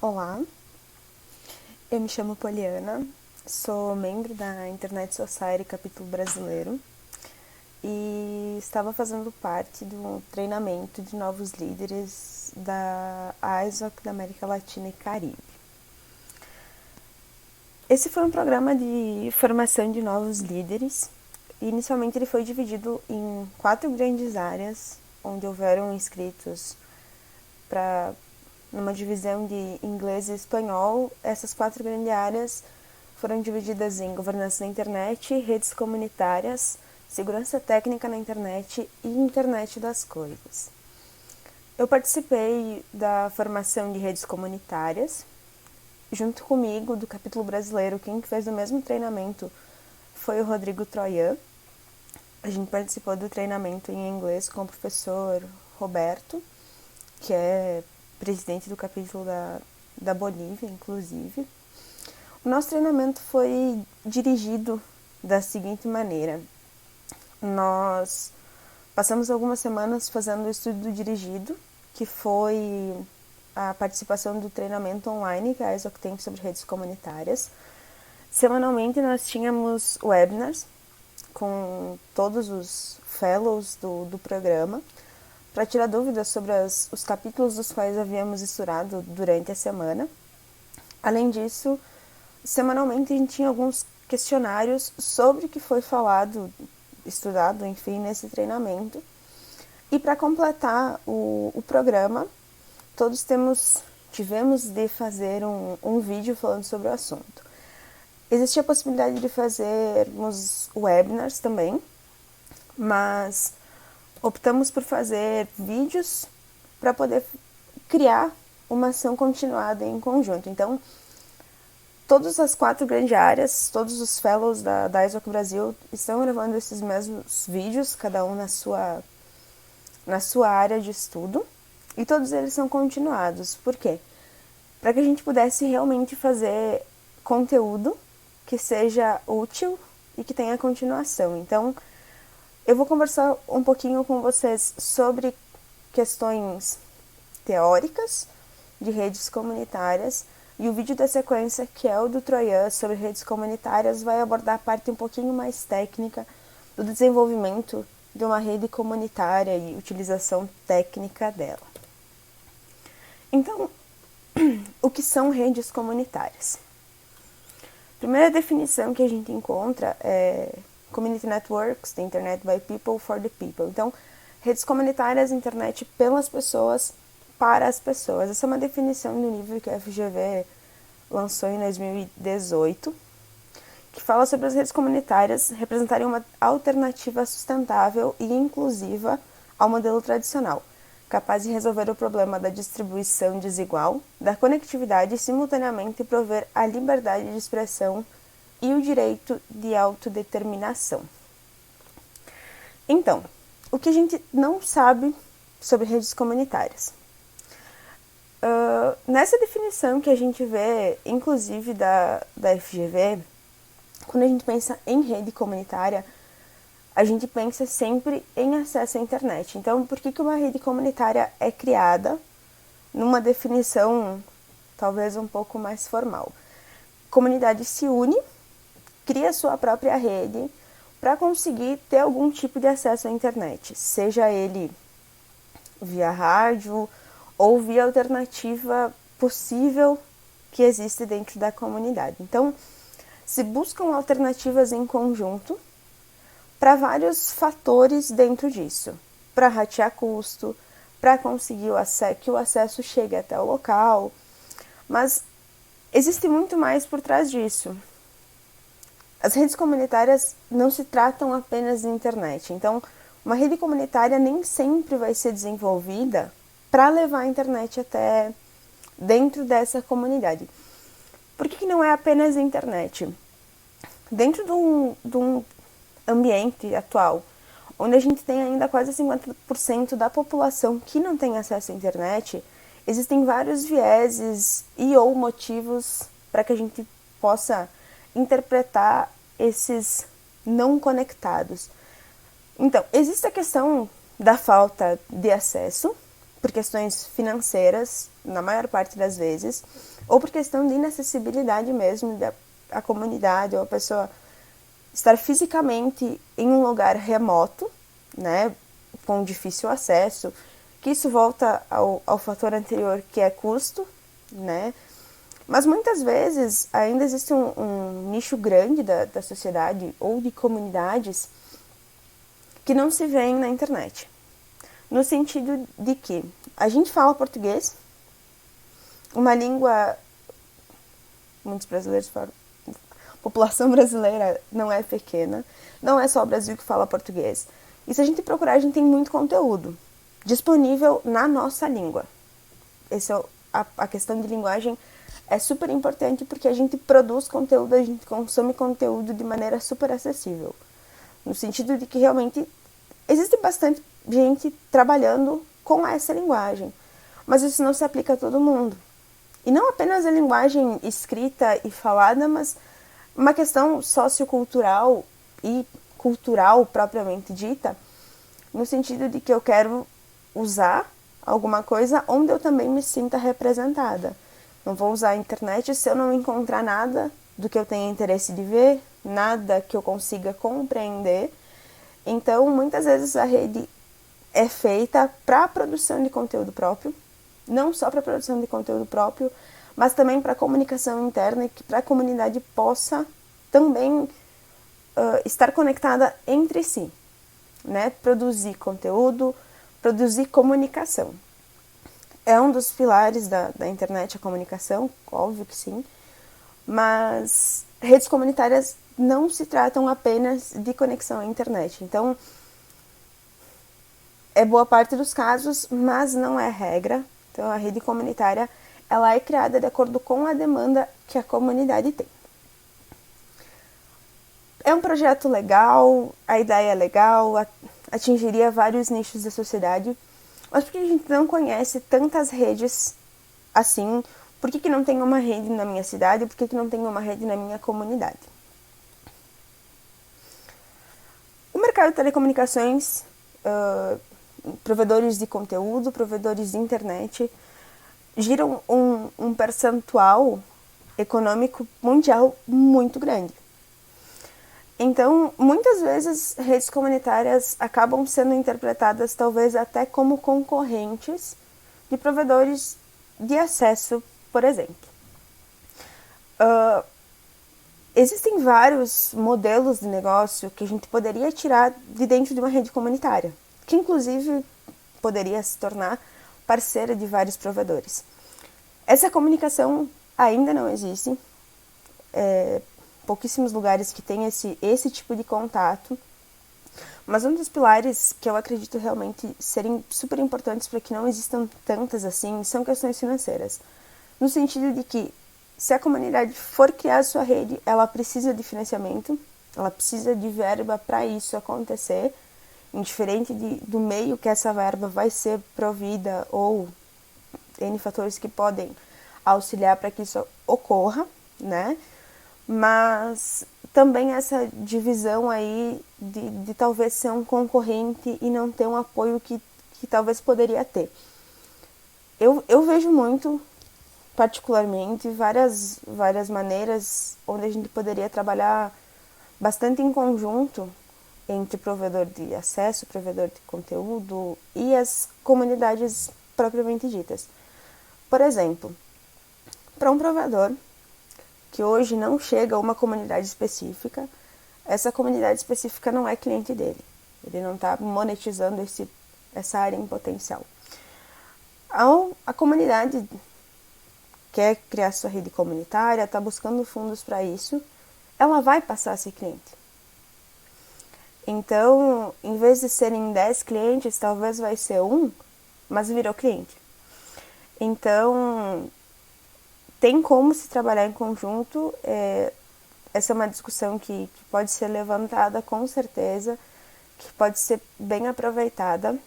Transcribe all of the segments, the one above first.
Olá, eu me chamo Poliana, sou membro da Internet Society Capítulo Brasileiro e estava fazendo parte do treinamento de novos líderes da AISOC da América Latina e Caribe. Esse foi um programa de formação de novos líderes. Inicialmente ele foi dividido em 4 grandes áreas, onde houveram inscritos para numa divisão de inglês e espanhol. Essas 4 grandes áreas foram divididas em governança da internet, redes comunitárias, segurança técnica na internet e internet das coisas. Eu participei da formação de redes comunitárias. Junto comigo, do capítulo brasileiro, quem fez o mesmo treinamento foi o Rodrigo Troian. A gente participou do treinamento em inglês com o professor Roberto, que é presidente do capítulo da Bolívia, inclusive. O nosso treinamento foi dirigido da seguinte maneira. Nós passamos algumas semanas fazendo o estudo dirigido, que foi a participação do treinamento online que a ISOC tem sobre redes comunitárias. Semanalmente nós tínhamos webinars com todos os fellows do programa, para tirar dúvidas sobre os capítulos dos quais havíamos estudado durante a semana. Além disso, semanalmente a gente tinha alguns questionários sobre o que foi falado, estudado, enfim, nesse treinamento. E para completar o programa, todos tivemos de fazer um vídeo falando sobre o assunto. Existia a possibilidade de fazermos webinars também, mas optamos por fazer vídeos para poder criar uma ação continuada em conjunto. Então, todas as 4 grandes áreas, todos os fellows da ISOC Brasil estão gravando esses mesmos vídeos, cada um na sua área de estudo, e todos eles são continuados. Por quê? Para que a gente pudesse realmente fazer conteúdo que seja útil e que tenha continuação. Então, eu vou conversar um pouquinho com vocês sobre questões teóricas de redes comunitárias, e o vídeo da sequência, que é o do Troian sobre redes comunitárias, vai abordar a parte um pouquinho mais técnica do desenvolvimento de uma rede comunitária e utilização técnica dela. Então, o que são redes comunitárias? A primeira definição que a gente encontra é Community Networks, the Internet by People for the People. Então, redes comunitárias, internet pelas pessoas, para as pessoas. Essa é uma definição do livro que a FGV lançou em 2018, que fala sobre as redes comunitárias representarem uma alternativa sustentável e inclusiva ao modelo tradicional, capaz de resolver o problema da distribuição desigual, da conectividade e simultaneamente prover a liberdade de expressão e o direito de autodeterminação. Então, o que a gente não sabe sobre redes comunitárias? Nessa definição que a gente vê, inclusive da FGV, quando a gente pensa em rede comunitária, a gente pensa sempre em acesso à internet. Então, por que uma rede comunitária é criada numa definição talvez um pouco mais formal? A comunidade se une, cria sua própria rede para conseguir ter algum tipo de acesso à internet, seja ele via rádio ou via alternativa possível que existe dentro da comunidade. Então, se buscam alternativas em conjunto para vários fatores dentro disso, para ratear custo, para conseguir que o acesso chegue até o local, mas existe muito mais por trás disso. As redes comunitárias não se tratam apenas de internet. Então, uma rede comunitária nem sempre vai ser desenvolvida para levar a internet até dentro dessa comunidade. Por que não é apenas a internet? Dentro de um ambiente atual, onde a gente tem ainda quase 50% da população que não tem acesso à internet, existem vários vieses e ou motivos para que a gente possa interpretar esses não conectados. Então, existe a questão da falta de acesso, por questões financeiras, na maior parte das vezes, ou por questão de inacessibilidade mesmo da a comunidade ou a pessoa estar fisicamente em um lugar remoto, né, com difícil acesso, que isso volta ao fator anterior, que é custo, né, mas muitas vezes ainda existe um nicho grande da sociedade ou de comunidades que não se vêem na internet. No sentido de que a gente fala português, uma língua, muitos brasileiros falam, a população brasileira não é pequena, não é só o Brasil que fala português. E se a gente procurar, a gente tem muito conteúdo disponível na nossa língua. Essa é a questão de linguagem é super importante porque a gente produz conteúdo, a gente consome conteúdo de maneira super acessível. No sentido de que realmente existe bastante gente trabalhando com essa linguagem, mas isso não se aplica a todo mundo. E não apenas a linguagem escrita e falada, mas uma questão sociocultural e cultural propriamente dita, no sentido de que eu quero usar alguma coisa onde eu também me sinta representada. Não vou usar a internet se eu não encontrar nada do que eu tenha interesse de ver, nada que eu consiga compreender. Então, muitas vezes a rede é feita para a produção de conteúdo próprio, não só para a produção de conteúdo próprio, mas também para a comunicação interna e que para a comunidade possa também estar conectada entre si, né? Produzir conteúdo, produzir comunicação. É um dos pilares da internet a comunicação, óbvio que sim, mas redes comunitárias não se tratam apenas de conexão à internet. Então, é boa parte dos casos, mas não é regra. Então, a rede comunitária ela é criada de acordo com a demanda que a comunidade tem. É um projeto legal, a ideia é legal, atingiria vários nichos da sociedade, mas por que a gente não conhece tantas redes assim? Por que não tem uma rede na minha cidade? Por que não tem uma rede na minha comunidade? O mercado de telecomunicações, provedores de conteúdo, provedores de internet, giram um percentual econômico mundial muito grande. Então, muitas vezes, redes comunitárias acabam sendo interpretadas talvez até como concorrentes de provedores de acesso, por exemplo. Existem vários modelos de negócio que a gente poderia tirar de dentro de uma rede comunitária, que inclusive poderia se tornar parceira de vários provedores. Essa comunicação ainda não existe. Pouquíssimos lugares que têm esse tipo de contato, mas um dos pilares que eu acredito realmente serem super importantes para que não existam tantas assim são questões financeiras, no sentido de que se a comunidade for criar sua rede, ela precisa de financiamento, ela precisa de verba para isso acontecer, indiferente do meio que essa verba vai ser provida ou N fatores que podem auxiliar para que isso ocorra, né? Mas também essa divisão aí de talvez ser um concorrente e não ter um apoio que talvez poderia ter. Eu vejo muito, particularmente, várias maneiras onde a gente poderia trabalhar bastante em conjunto entre provedor de acesso, provedor de conteúdo e as comunidades propriamente ditas. Por exemplo, para um provedor que hoje não chega a uma comunidade específica, essa comunidade específica não é cliente dele. Ele não está monetizando essa área em potencial. A comunidade quer criar sua rede comunitária, está buscando fundos para isso, ela vai passar a ser cliente. Então, em vez de serem 10 clientes, talvez vai ser um, mas virou cliente. Então, tem como se trabalhar em conjunto, essa é uma discussão que pode ser levantada com certeza, que pode ser bem aproveitada,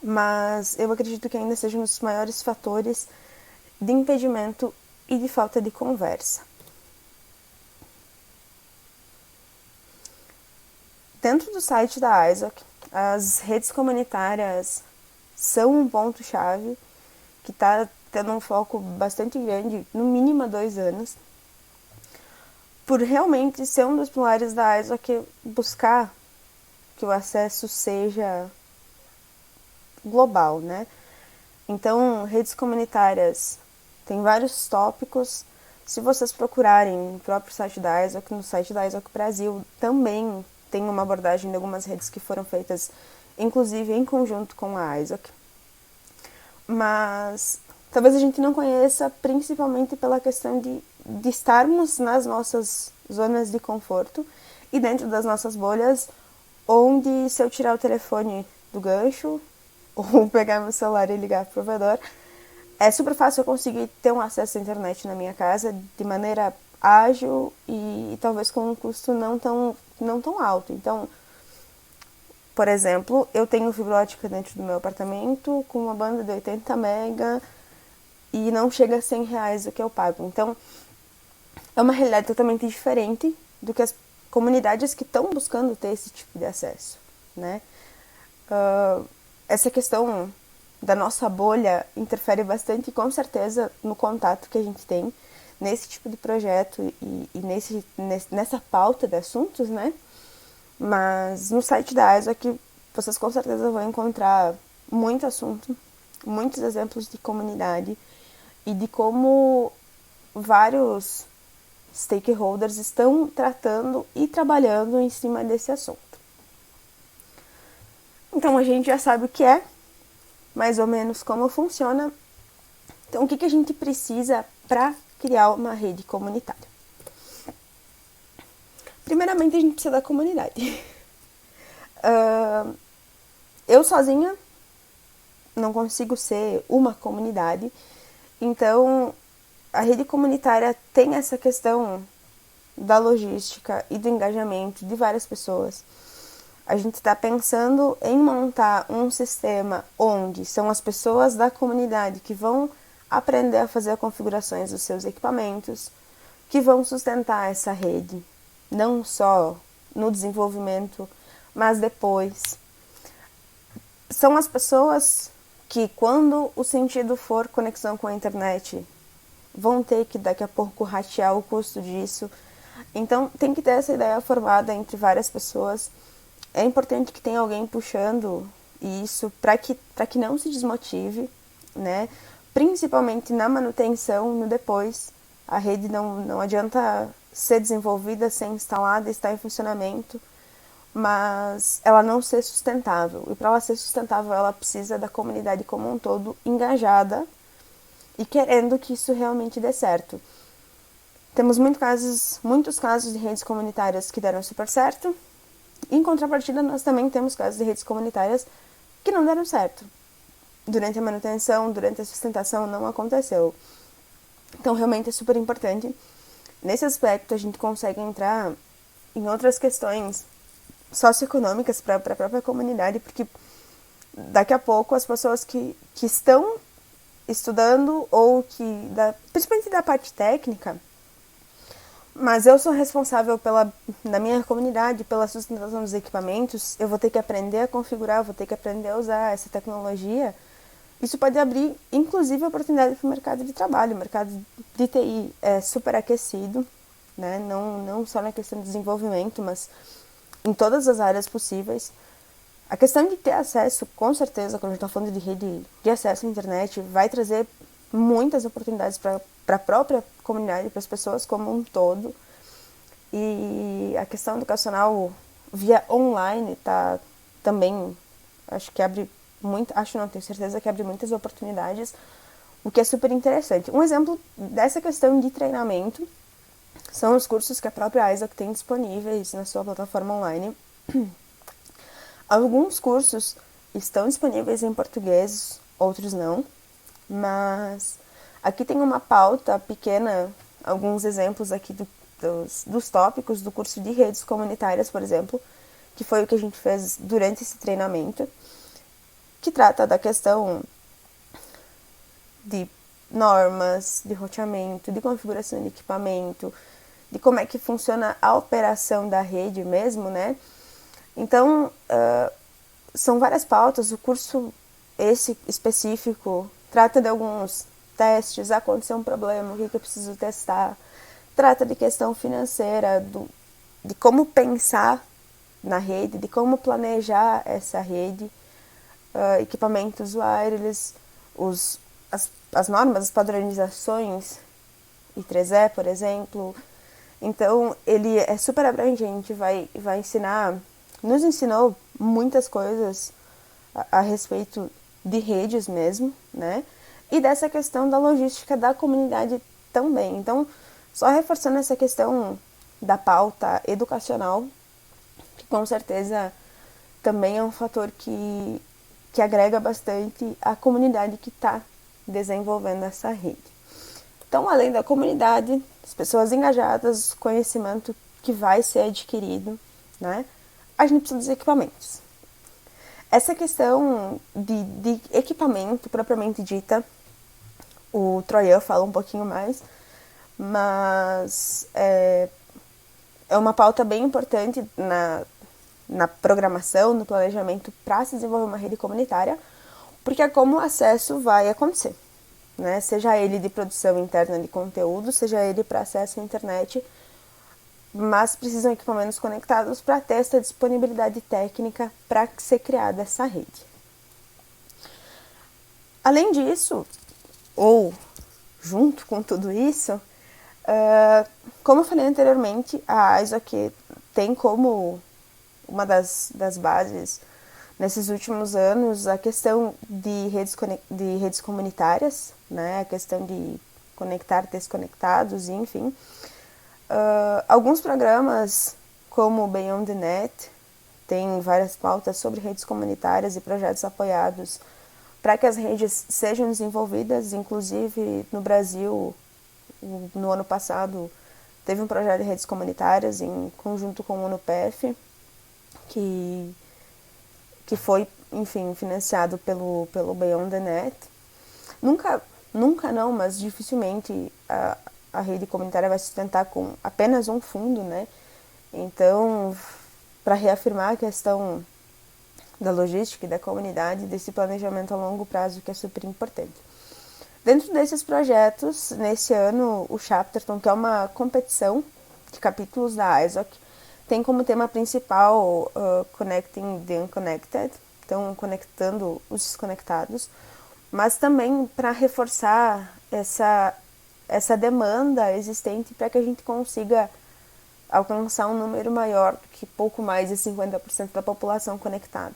mas eu acredito que ainda seja um dos maiores fatores de impedimento e de falta de conversa. Dentro do site da ISOC, as redes comunitárias são um ponto-chave que está tendo um foco bastante grande, no mínimo há 2 anos, por realmente ser um dos pilares da ISO que buscar que o acesso seja global, né? Então, redes comunitárias tem vários tópicos. Se vocês procurarem no próprio site da ISOC, no site da ISOC Brasil, também tem uma abordagem de algumas redes que foram feitas, inclusive em conjunto com a ISOC. Mas talvez a gente não conheça, principalmente pela questão de estarmos nas nossas zonas de conforto e dentro das nossas bolhas, onde se eu tirar o telefone do gancho ou pegar meu celular e ligar para o provedor, é super fácil eu conseguir ter um acesso à internet na minha casa de maneira ágil e talvez com um custo não tão alto. Então, por exemplo, eu tenho fibra ótica dentro do meu apartamento com uma banda de 80 mega e não chega a 100 reais o que eu pago. Então, é uma realidade totalmente diferente do que as comunidades que estão buscando ter esse tipo de acesso, né? Essa questão da nossa bolha interfere bastante, com certeza, no contato que a gente tem nesse tipo de projeto e nessa pauta de assuntos, né? Mas no site da ISO aqui vocês com certeza vão encontrar muito assunto, muitos exemplos de comunidade e de como vários stakeholders estão tratando e trabalhando em cima desse assunto. Então a gente já sabe o que é, mais ou menos como funciona. Então o que a gente precisa para criar uma rede comunitária? Primeiramente a gente precisa da comunidade. Eu sozinha não consigo ser uma comunidade, então a rede comunitária tem essa questão da logística e do engajamento de várias pessoas. A gente está pensando em montar um sistema onde são as pessoas da comunidade que vão aprender a fazer configurações dos seus equipamentos, que vão sustentar essa rede, não só no desenvolvimento, mas depois. São as pessoas que, quando o sentido for conexão com a internet, vão ter que daqui a pouco ratear o custo disso. Então tem que ter essa ideia formada entre várias pessoas. É importante que tenha alguém puxando isso para que não se desmotive, né? Principalmente na manutenção, no depois. A rede não adianta ser desenvolvida, ser instalada, estar em funcionamento, mas ela não ser sustentável. E para ela ser sustentável, ela precisa da comunidade como um todo engajada e querendo que isso realmente dê certo. Temos muitos casos de redes comunitárias que deram super certo. Em contrapartida, nós também temos casos de redes comunitárias que não deram certo. Durante a manutenção, durante a sustentação, não aconteceu. Então, realmente é super importante. Nesse aspecto, a gente consegue entrar em outras questões socioeconômicas para a própria comunidade, porque daqui a pouco as pessoas que estão estudando ou principalmente da parte técnica, mas eu sou responsável na minha comunidade, pela sustentação dos equipamentos, eu vou ter que aprender a configurar, vou ter que aprender a usar essa tecnologia. Isso pode abrir, inclusive, oportunidade para o mercado de trabalho. O mercado de TI é super aquecido, né? Não só na questão de desenvolvimento, mas em todas as áreas possíveis. A questão de ter acesso, com certeza, quando a gente está falando de rede de acesso à internet, vai trazer muitas oportunidades para a própria comunidade, para as pessoas como um todo. E a questão educacional via online tá também, acho que abre tenho certeza que abre muitas oportunidades, o que é super interessante. Um exemplo dessa questão de treinamento são os cursos que a própria ISOC tem disponíveis na sua plataforma online. Alguns cursos estão disponíveis em português, outros não, mas aqui tem uma pauta pequena, alguns exemplos aqui dos tópicos do curso de redes comunitárias, por exemplo, que foi o que a gente fez durante esse treinamento, que trata da questão de normas, de roteamento, de configuração de equipamento, de como é que funciona a operação da rede mesmo, né? Então, são várias pautas. O curso, esse específico, trata de alguns testes, aconteceu um problema, o que eu preciso testar. Trata de questão financeira, de como pensar na rede, de como planejar essa rede, equipamentos wireless, as normas, as padronizações, I3E, por exemplo. Então, ele é super abrangente, vai ensinar, nos ensinou muitas coisas a respeito de redes mesmo, né? E dessa questão da logística da comunidade também. Então, só reforçando essa questão da pauta educacional, que com certeza também é um fator que agrega bastante a comunidade que está desenvolvendo essa rede. Então, além da comunidade, as pessoas engajadas, conhecimento que vai ser adquirido, né? A gente precisa dos equipamentos. Essa questão de equipamento propriamente dita, o Troian fala um pouquinho mais, mas é uma pauta bem importante na programação, no planejamento para se desenvolver uma rede comunitária, porque é como o acesso vai acontecer, né? Seja ele de produção interna de conteúdo, seja ele para acesso à internet, mas precisam de equipamentos conectados para ter essa disponibilidade técnica para ser criada essa rede. Além disso, ou junto com tudo isso, como eu falei anteriormente, a ISO tem como uma das bases nesses últimos anos a questão de redes comunitárias, né? A questão de conectar desconectados, enfim. Alguns programas, como o Beyond the Net, tem várias pautas sobre redes comunitárias e projetos apoiados para que as redes sejam desenvolvidas. Inclusive, no Brasil, no ano passado, teve um projeto de redes comunitárias em conjunto com o UNOPEF, que foi, enfim, financiado pelo Beyond the Net. Nunca não, mas dificilmente a rede comunitária vai se sustentar com apenas um fundo, né? Então, para reafirmar a questão da logística e da comunidade, desse planejamento a longo prazo, que é super importante. Dentro desses projetos, nesse ano, o Chapterton, que é uma competição de capítulos da ISOC, tem como tema principal Connecting the Unconnected, então conectando os desconectados, mas também para reforçar essa demanda existente para que a gente consiga alcançar um número maior do que pouco mais de 50% da população conectada.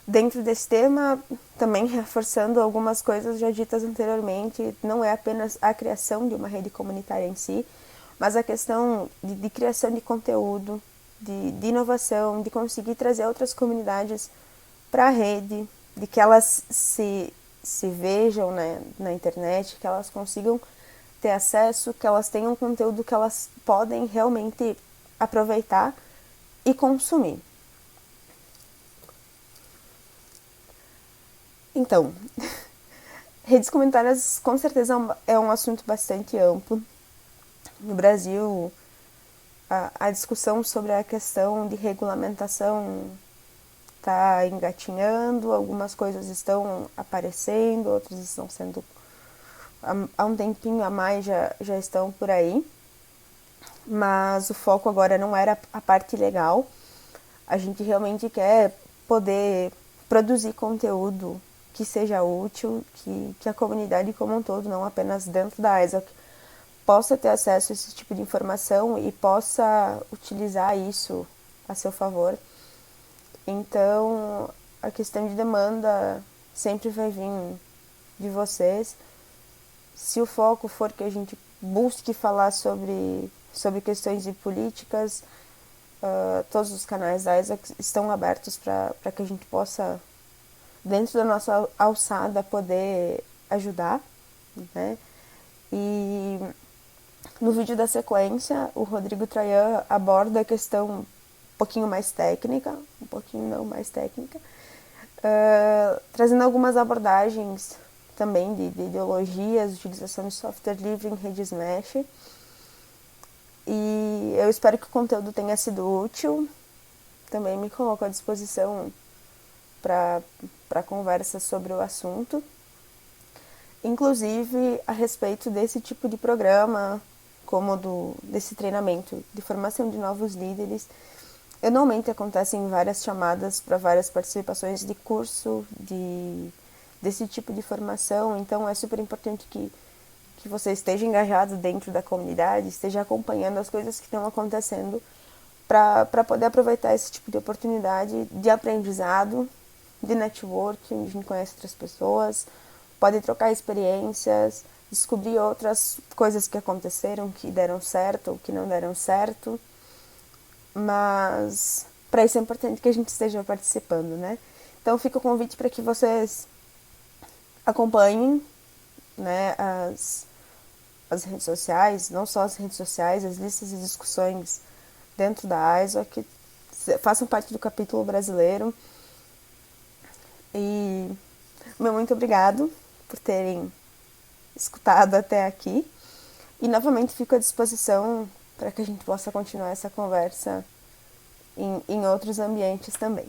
Dentro desse tema, também reforçando algumas coisas já ditas anteriormente, não é apenas a criação de uma rede comunitária em si, mas a questão de criação de conteúdo, de inovação, de conseguir trazer outras comunidades para a rede, de que elas se vejam, né, na internet, que elas consigam ter acesso, que elas tenham conteúdo que elas podem realmente aproveitar e consumir. Então, redes comunitárias com certeza é um assunto bastante amplo. No Brasil, a discussão sobre a questão de regulamentação está engatinhando, algumas coisas estão aparecendo, outras estão sendo, há um tempinho a mais já estão por aí, mas o foco agora não era a parte legal. A gente realmente quer poder produzir conteúdo que seja útil, que a comunidade como um todo, não apenas dentro da ISOC, possa ter acesso a esse tipo de informação e possa utilizar isso a seu favor. Então, a questão de demanda sempre vai vir de vocês. Se o foco for que a gente busque falar sobre questões de políticas, todos os canais da ISOC estão abertos para que a gente possa, dentro da nossa alçada, poder ajudar, né? E no vídeo da sequência, o Rodrigo Troian aborda a questão um pouquinho mais técnica, trazendo algumas abordagens também de ideologias, utilização de software livre em redes mesh. E eu espero que o conteúdo tenha sido útil. Também me coloco à disposição para conversa sobre o assunto. Inclusive, a respeito desse tipo de programa, como desse treinamento de formação de novos líderes, anualmente acontecem várias chamadas para várias participações de curso desse tipo de formação, então é super importante que você esteja engajado dentro da comunidade, esteja acompanhando as coisas que estão acontecendo para poder aproveitar esse tipo de oportunidade de aprendizado, de networking, onde a gente conhece outras pessoas, pode trocar experiências, descobrir outras coisas que aconteceram, que deram certo ou que não deram certo. Mas para isso é importante que a gente esteja participando, né? Então fica o convite para que vocês acompanhem, né, as redes sociais, não só as redes sociais, as listas de discussões dentro da ISO, que façam parte do capítulo brasileiro. E meu muito obrigado por terem escutado até aqui. E novamente fico à disposição para que a gente possa continuar essa conversa em outros ambientes também.